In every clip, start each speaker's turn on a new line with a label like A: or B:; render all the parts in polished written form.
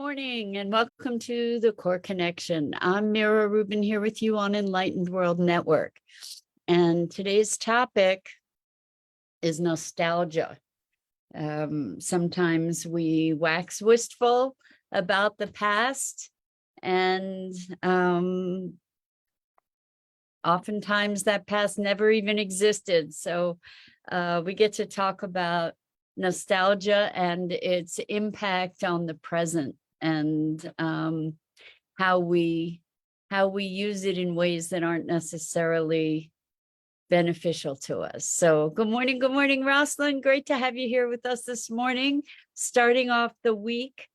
A: Morning and welcome to the Core Connection. I'm Mira Rubin here with you on Enlightened World Network. And today's topic is nostalgia. Sometimes we wax wistful about the past, and oftentimes that past never even existed. So we get to talk about nostalgia and its impact on the present, and how we use it in ways that aren't necessarily beneficial to us. So good morning, Rosalind. Great to have you here with us this morning, starting off the week,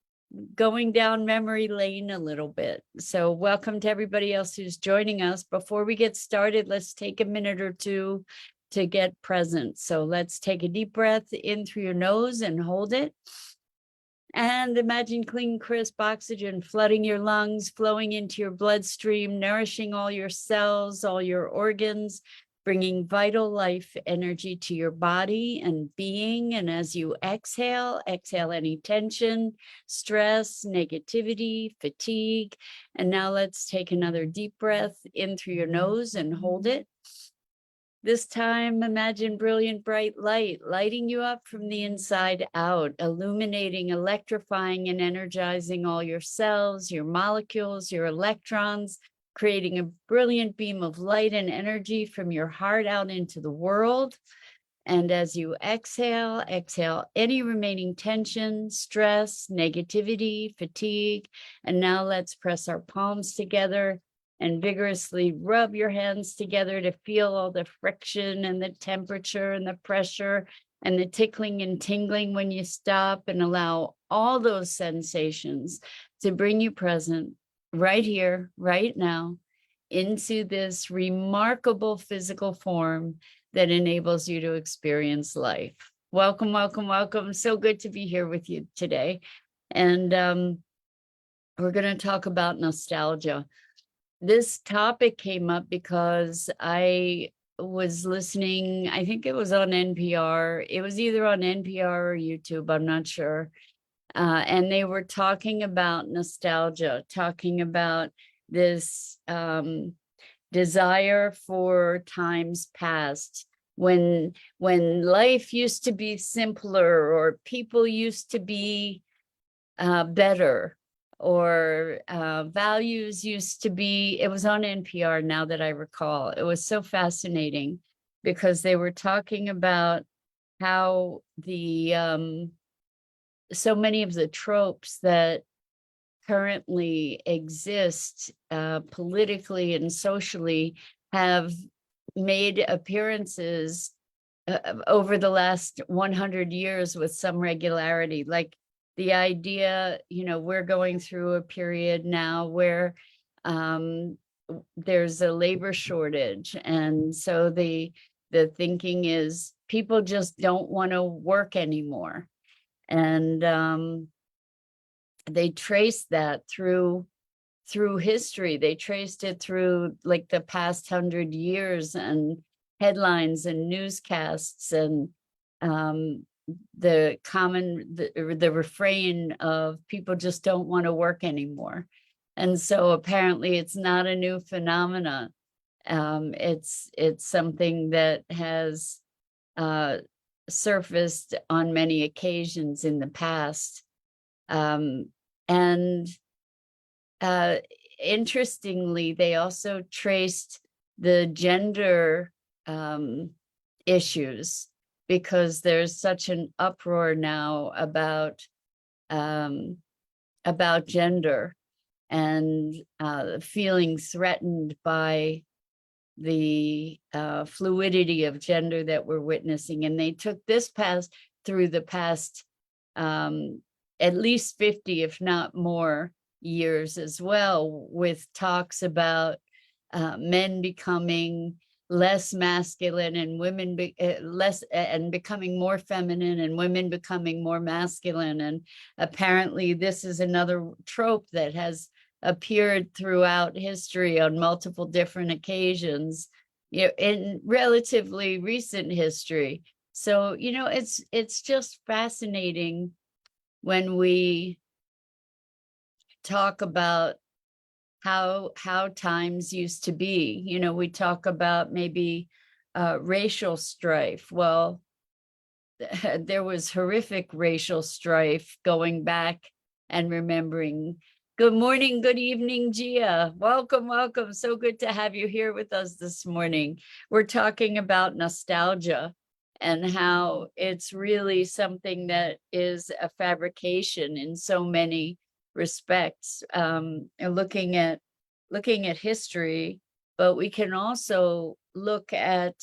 A: going down memory lane a little bit. So welcome to everybody else who's joining us. Before we get started, let's take a minute or two to get present. So let's take a deep breath in through your nose and hold it. And imagine clean, crisp oxygen flooding your lungs, flowing into your bloodstream, nourishing all your cells, all your organs, bringing vital life energy to your body and being. And as you exhale any tension, stress, negativity, fatigue. And now let's take another deep breath in through your nose and hold it. This time, imagine brilliant, bright light lighting you up from the inside out, illuminating, electrifying, and energizing all your cells, your molecules, your electrons, creating a brilliant beam of light and energy from your heart out into the world. And as you exhale any remaining tension, stress, negativity, fatigue. And now let's press our palms together and vigorously rub your hands together to feel all the friction and the temperature and the pressure and the tickling and tingling when you stop, and allow all those sensations to bring you present right here, right now, into this remarkable physical form that enables you to experience life. Welcome, welcome, welcome. So good to be here with you today. And we're going to talk about nostalgia. This topic came up because I was listening, I think it was on NPR. It was either on NPR or YouTube, I'm not sure. And they were talking about nostalgia, talking about this desire for times past, when life used to be simpler, or people used to be better, or values used to be. It was on NPR, now that I recall. It was so fascinating because they were talking about how the so many of the tropes that currently exist politically and socially have made appearances over the last 100 years with some regularity. Like the idea, we're going through a period now where there's a labor shortage. And so the thinking is people just don't want to work anymore. And they traced that through history. They traced it through like the past 100 years, and headlines and newscasts, and the refrain of people just don't want to work anymore. And so apparently it's not a new phenomena. It's something that has surfaced on many occasions in the past. And interestingly, they also traced the gender issues, because there's such an uproar now about gender, and feeling threatened by the fluidity of gender that we're witnessing. And they took this through the past at least 50, if not more, years as well, with talks about men becoming less masculine and women less, and becoming more feminine, and women becoming more masculine. And apparently this is another trope that has appeared throughout history on multiple different occasions, in relatively recent history. So, it's just fascinating when we talk about how times used to be. You know, we talk about maybe racial strife. Well, there was horrific racial strife going back and remembering. Good morning, good evening, Gia. Welcome, welcome. So good to have you here with us this morning. We're talking about nostalgia and how it's really something that is a fabrication in so many respects. And looking at history, but we can also look at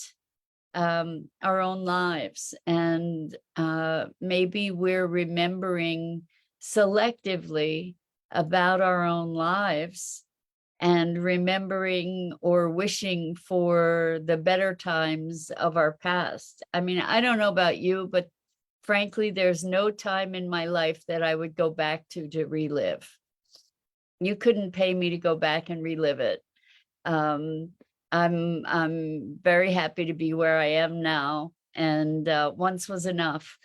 A: our own lives, and maybe we're remembering selectively about our own lives and remembering or wishing for the better times of our past. I mean, I don't know about you, but frankly, there's no time in my life that I would go back to relive. You couldn't pay me to go back and relive it. I'm very happy to be where I am now, and once was enough.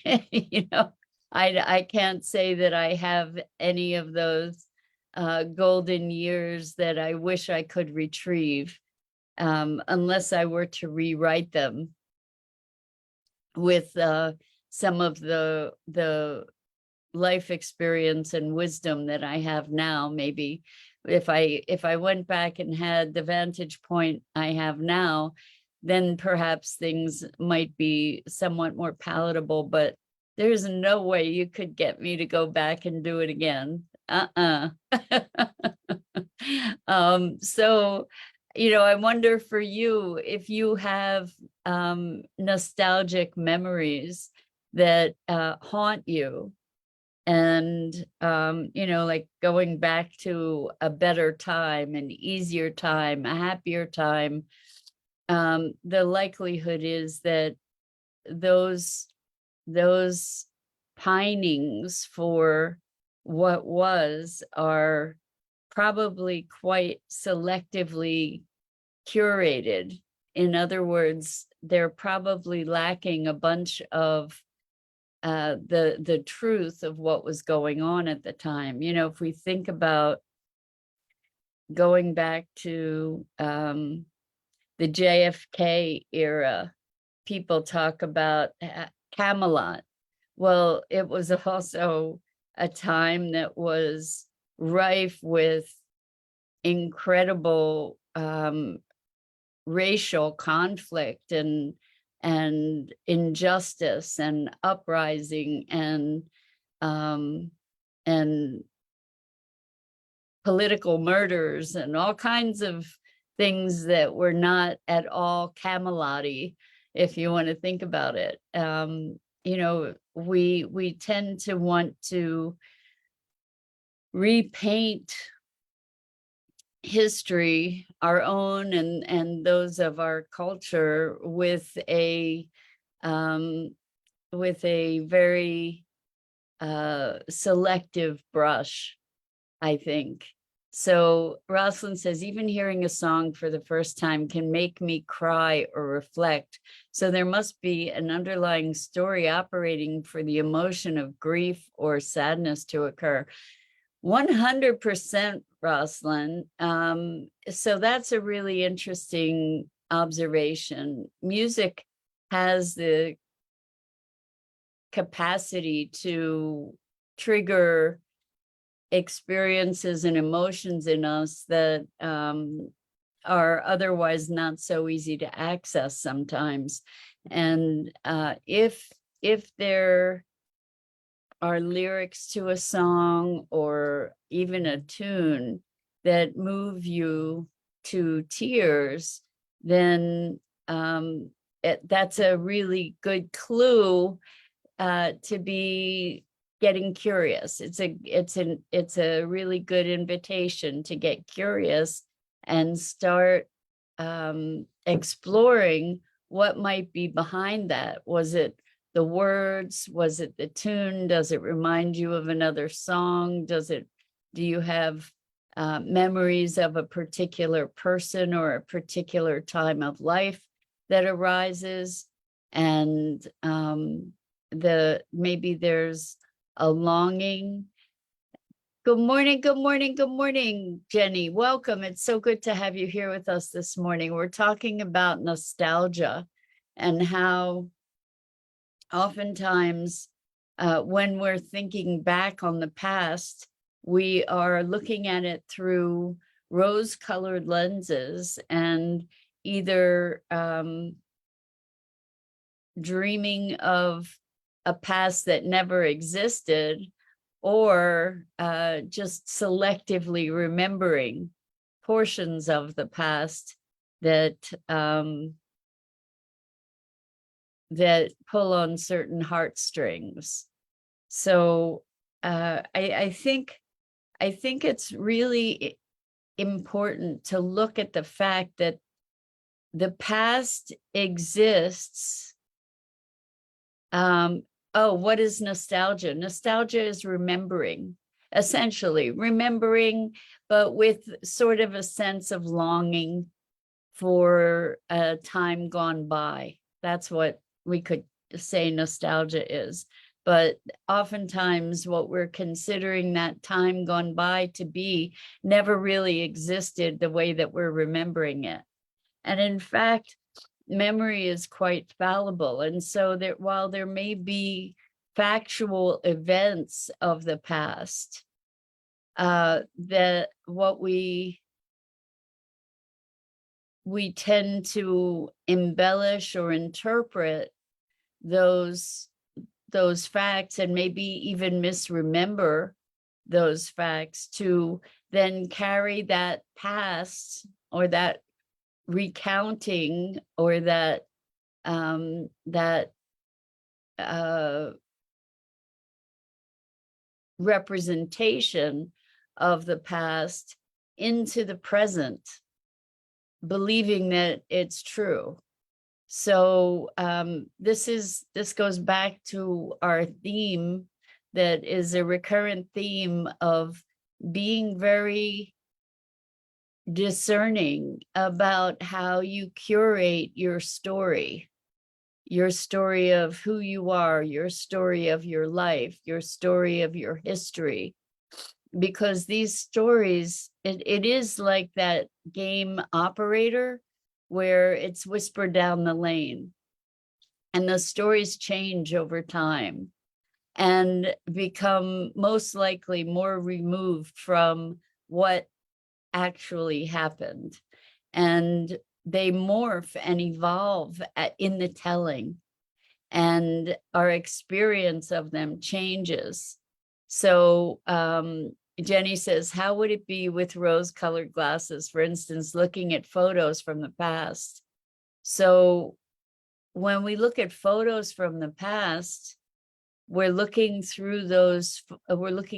A: You know, I can't say that I have any of those golden years that I wish I could retrieve, unless I were to rewrite them with some of the life experience and wisdom that I have now. Maybe if I went back and had the vantage point I have now, then perhaps things might be somewhat more palatable, but there's no way you could get me to go back and do it again. So, you know, I wonder for you if you have nostalgic memories that haunt you, and you know, like going back to a better time, an easier time, a happier time. The likelihood is that those pinings for what was are probably quite selectively curated. In other words, they're probably lacking a bunch of the truth of what was going on at the time. You know, if we think about going back to the JFK era, people talk about Camelot. Well, it was also a time that was rife with incredible racial conflict and injustice and uprising and political murders and all kinds of things that were not at all Camelot-y, if you want to think about it. You know, we tend to want to repaint history, our own and those of our culture, with a very selective brush, I think. So Rosalind says, even hearing a song for the first time can make me cry or reflect. So there must be an underlying story operating for the emotion of grief or sadness to occur. 100%, Rosalind. So that's a really interesting observation. Music has the capacity to trigger experiences and emotions in us that are otherwise not so easy to access sometimes. And if there are lyrics to a song or even a tune that move you to tears, then that's a really good clue to be getting curious. It's a really good invitation to get curious and start exploring what might be behind that. Was it the words? Was it the tune? Does it remind you of another song? Do you have memories of a particular person or a particular time of life that arises? And maybe there's a longing Good morning, good morning, good morning, Jenny. Welcome. It's so good to have you here with us this morning. We're talking about nostalgia and how oftentimes when we're thinking back on the past, we are looking at it through rose-colored lenses and either dreaming of a past that never existed, or just selectively remembering portions of the past that that pull on certain heartstrings. So I think it's really important to look at the fact that the past exists. Oh, what is nostalgia? Nostalgia is remembering, essentially remembering, but with sort of a sense of longing for a time gone by. That's what we could say nostalgia is. But oftentimes what we're considering that time gone by to be never really existed the way that we're remembering it. And in fact, memory is quite fallible. And so that while there may be factual events of the past, that what we tend to embellish or interpret those facts, and maybe even misremember those facts, to then carry that past or that recounting or that representation of the past into the present, believing that it's true. So this goes back to our theme that is a recurrent theme of being very discerning about how you curate your story of who you are, your story of your life, your story of your history. Because these stories, it is like that game operator where it's whispered down the lane, and the stories change over time and become most likely more removed from what actually happened. And they morph and evolve in the telling, and our experience of them changes. So Jenny says, how would it be with rose-colored glasses, for instance, looking at photos from the past? So when we look at photos from the past, we're looking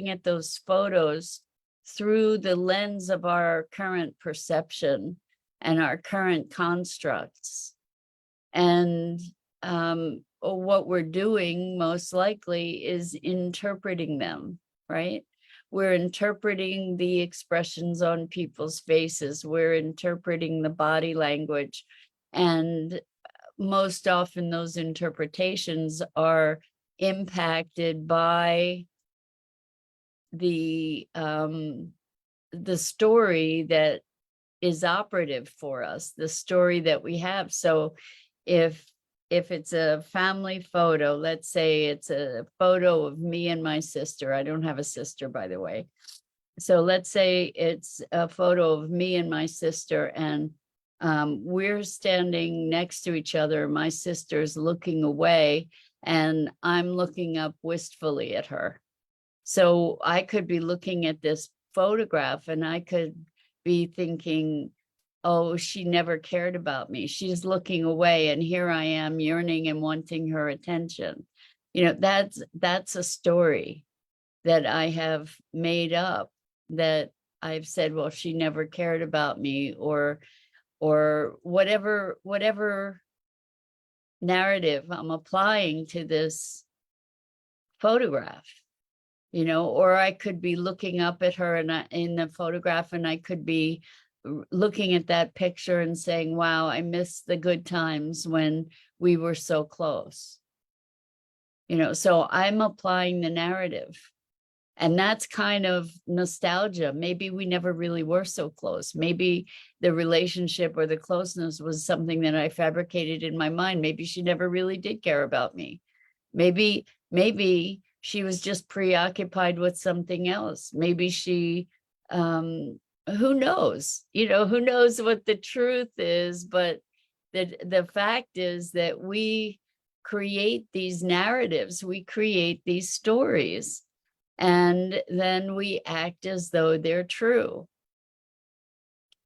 A: at those photos through the lens of our current perception and our current constructs. And what we're doing most likely is interpreting them, right? We're interpreting the expressions on people's faces. We're interpreting the body language. And most often those interpretations are impacted by the story that is operative for us, the story that we have. So if it's a family photo, let's say it's a photo of me and my sister. I don't have a sister, by the way. So let's say it's a photo of me and my sister, and we're standing next to each other. My sister's looking away and I'm looking up wistfully at her. So I could be looking at this photograph and I could be thinking, oh, she never cared about me. She's looking away, and here I am yearning and wanting her attention. You know, that's a story that I have made up, that I've said, well, she never cared about me, or whatever narrative I'm applying to this photograph. You know, or I could be looking up at her in the photograph, and I could be looking at that picture and saying, wow, I miss the good times when we were so close. You know, so I'm applying the narrative. And that's kind of nostalgia. Maybe we never really were so close. Maybe the relationship or the closeness was something that I fabricated in my mind. Maybe she never really did care about me. Maybe she was just preoccupied with something else. Maybe she, who knows? Who knows what the truth is? But the fact is that we create these narratives, we create these stories, and then we act as though they're true.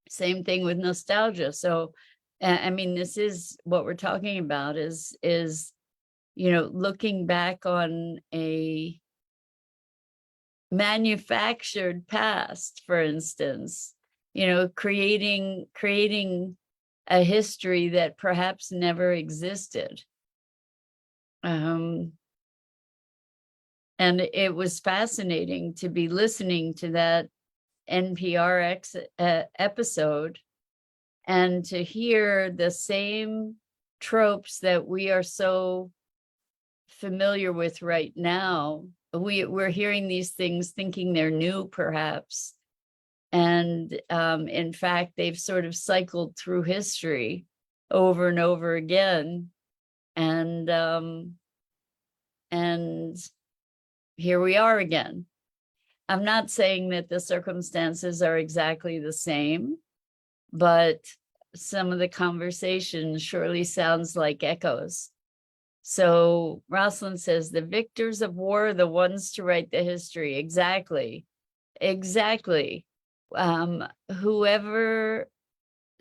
A: Same thing with nostalgia. So, I mean, this is what we're talking about is looking back on a manufactured past, for instance, creating a history that perhaps never existed. And it was fascinating to be listening to that NPR episode and to hear the same tropes that we are so familiar with right now. We're hearing these things thinking they're new, perhaps. And in fact, they've sort of cycled through history over and over again. And here we are again. I'm not saying that the circumstances are exactly the same, but some of the conversation surely sounds like echoes. So Rosalind says, the victors of war are the ones to write the history. Exactly. Whoever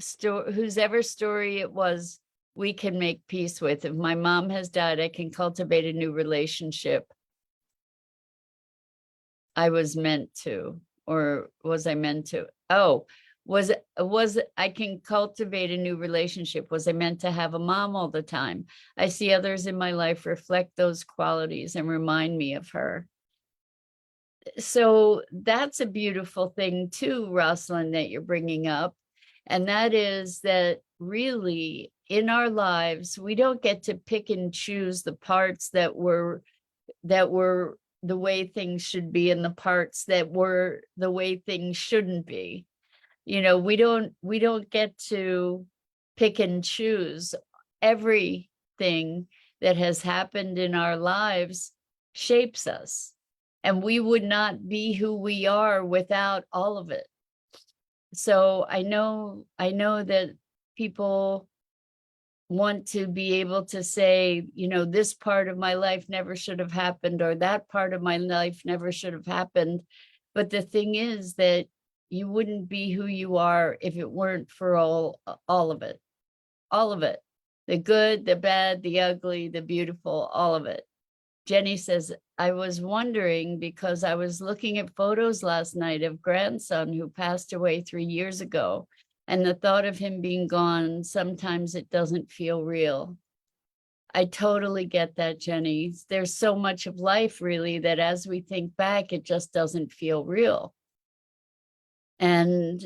A: story it was, we can make peace with. If my mom has died, I can cultivate a new relationship. I was meant to, or was I meant to? Oh, was I can cultivate a new relationship. Was I meant to have a mom all the time? I see others in my life reflect those qualities and remind me of her. So that's a beautiful thing too, Rosalind, that you're bringing up. And that is that really in our lives, we don't get to pick and choose the parts that were the way things should be and the parts that were the way things shouldn't be. We don't get to pick and choose. Everything that has happened in our lives shapes us, and we would not be who we are without all of it. So I know that people want to be able to say, this part of my life never should have happened, or that part of my life never should have happened. But the thing is that you wouldn't be who you are if it weren't for all of it. All of it. The good, the bad, the ugly, the beautiful, all of it. Jenny says, I was wondering because I was looking at photos last night of grandson who passed away 3 years ago. And the thought of him being gone, sometimes it doesn't feel real. I totally get that, Jenny. There's so much of life, really, that as we think back, it just doesn't feel real. And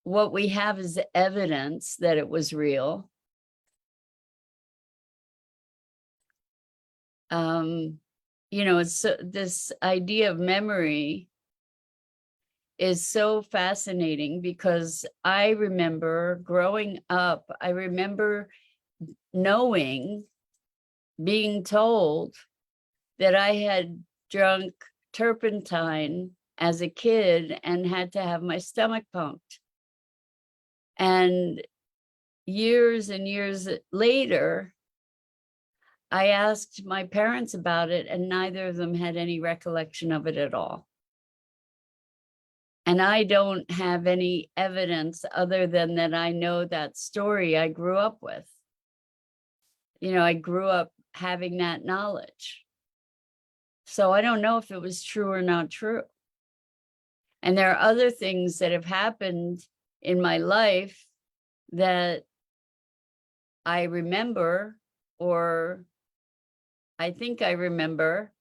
A: what we have is evidence that it was real. It's this idea of memory is so fascinating because I remember growing up, I remember being told that I had drunk turpentine as a kid and had to have my stomach pumped. And years and years later, I asked my parents about it, and neither of them had any recollection of it at all. And I don't have any evidence other than that I know that story I grew up with. I grew up having that knowledge. So I don't know if it was true or not true. And there are other things that have happened in my life that I remember, or I think I remember,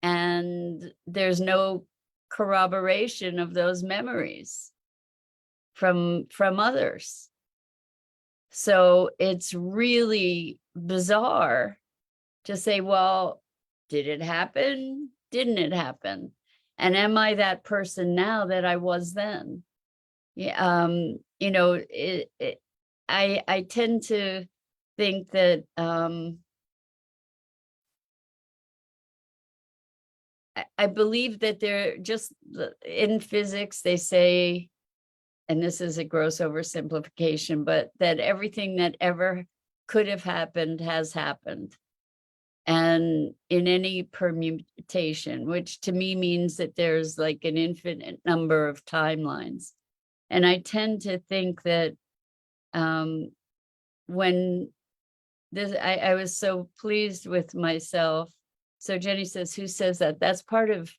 A: and there's no corroboration of those memories from others. So it's really bizarre to say, well, did it happen? Didn't it happen? And am I that person now that I was then? Yeah, I tend to think that I believe that they're just in physics, they say, and this is a gross oversimplification, but that everything that ever could have happened has happened. And in any permutation, which to me means that there's like an infinite number of timelines. And I tend to think that when this, I was so pleased with myself. So Jenny says, who says that? That's part of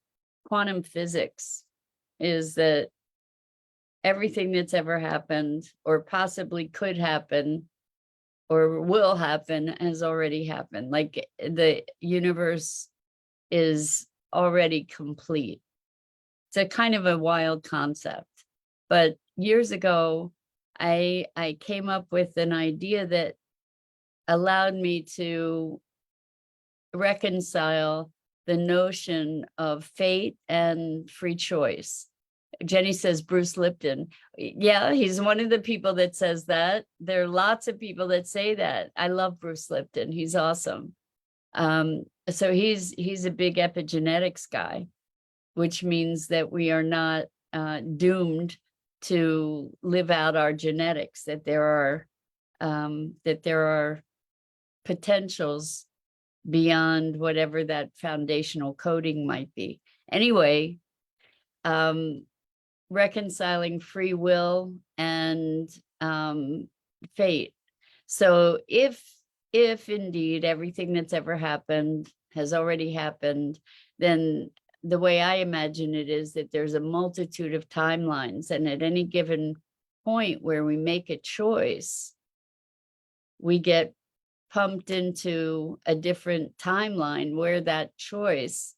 A: quantum physics, is that everything that's ever happened or possibly could happen or will happen has already happened. Like the universe is already complete. It's a kind of a wild concept. But years ago, I came up with an idea that allowed me to reconcile the notion of fate and free choice. Jenny says Bruce Lipton. Yeah, he's one of the people that says that. There are lots of people that say that. I love Bruce Lipton. He's awesome. So he's a big epigenetics guy, which means that we are not doomed to live out our genetics, that there are potentials beyond whatever that foundational coding might be. Anyway, reconciling free will and fate. So if indeed everything that's ever happened has already happened, then the way I imagine it is that there's a multitude of timelines, and at any given point where we make a choice, we get pumped into a different timeline where that choice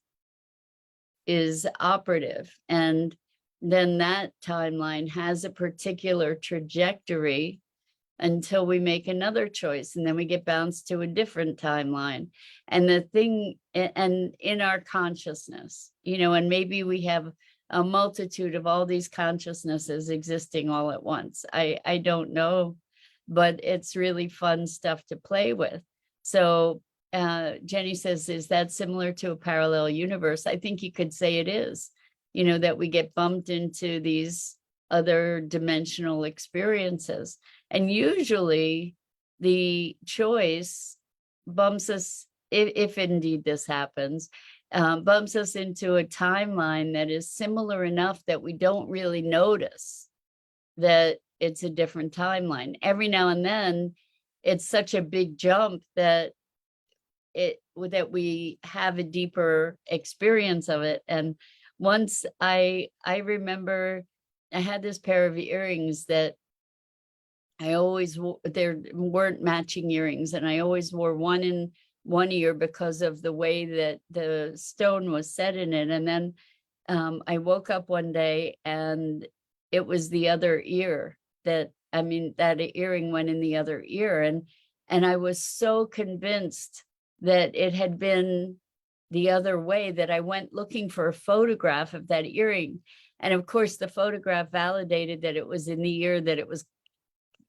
A: is operative. And then that timeline has a particular trajectory until we make another choice, and then we get bounced to a different timeline. And the thing, and in our consciousness, and maybe we have a multitude of all these consciousnesses existing all at once. I don't know, but it's really fun stuff to play with. So Jenny says, is that similar to a parallel universe? I think you could say it is, that we get bumped into these other dimensional experiences. And usually the choice bumps us, if indeed this happens, bumps us into a timeline that is similar enough that we don't really notice that it's a different timeline. Every now and then, it's such a big jump that we have a deeper experience of it. And once I remember I had this pair of earrings that I always wore. There weren't matching earrings, and I always wore one in one ear because of the way that the stone was set in it. And then I woke up one day and it was the other ear that earring went in the other ear. And I was so convinced that it had been the other way that I went looking for a photograph of that earring. And of course, the photograph validated that it was in the ear that it was,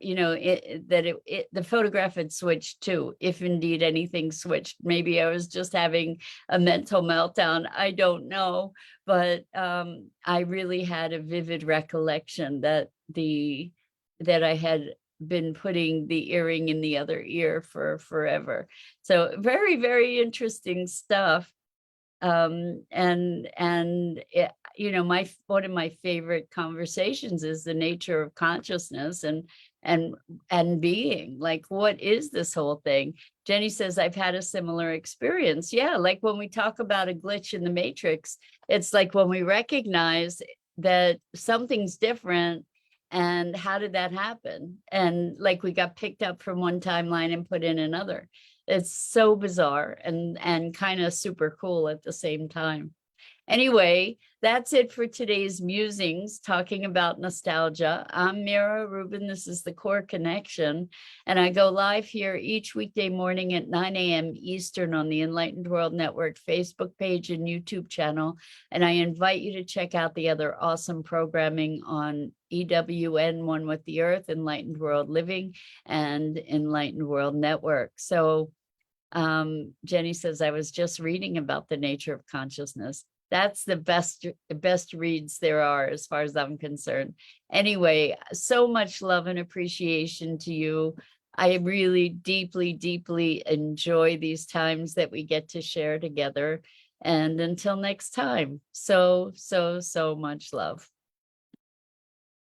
A: the photograph had switched too, if indeed anything switched. Maybe I was just having a mental meltdown. I don't know, but I really had a vivid recollection that I had been putting the earring in the other ear for forever. So very, very interesting stuff. And it, one of my favorite conversations is the nature of consciousness and being. Like, what is this whole thing? Jenny says, I've had a similar experience. Yeah, like when we talk about a glitch in the matrix, it's like when we recognize that something's different. And how did that happen? And like we got picked up from one timeline and put in another. It's so bizarre and kind of super cool at the same time. Anyway, That's it for today's musings, talking about nostalgia. I'm Mira Rubin. This is the Core Connection, and I go live here each weekday morning at 9 a.m. Eastern on the Enlightened World Network Facebook page and YouTube channel. And I invite you to check out the other awesome programming on EWN, One with the Earth, Enlightened World Living, and Enlightened World Network. So Jenny says, I was just reading about the nature of consciousness. That's the best reads there are, as far as I'm concerned. Anyway, so much love and appreciation to you. I really deeply, deeply enjoy these times that we get to share together. And until next time, so much love.